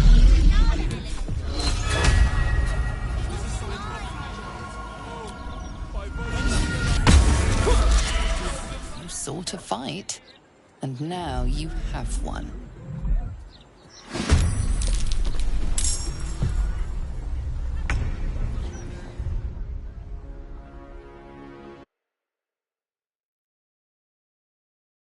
You sought a fight, and now you have one.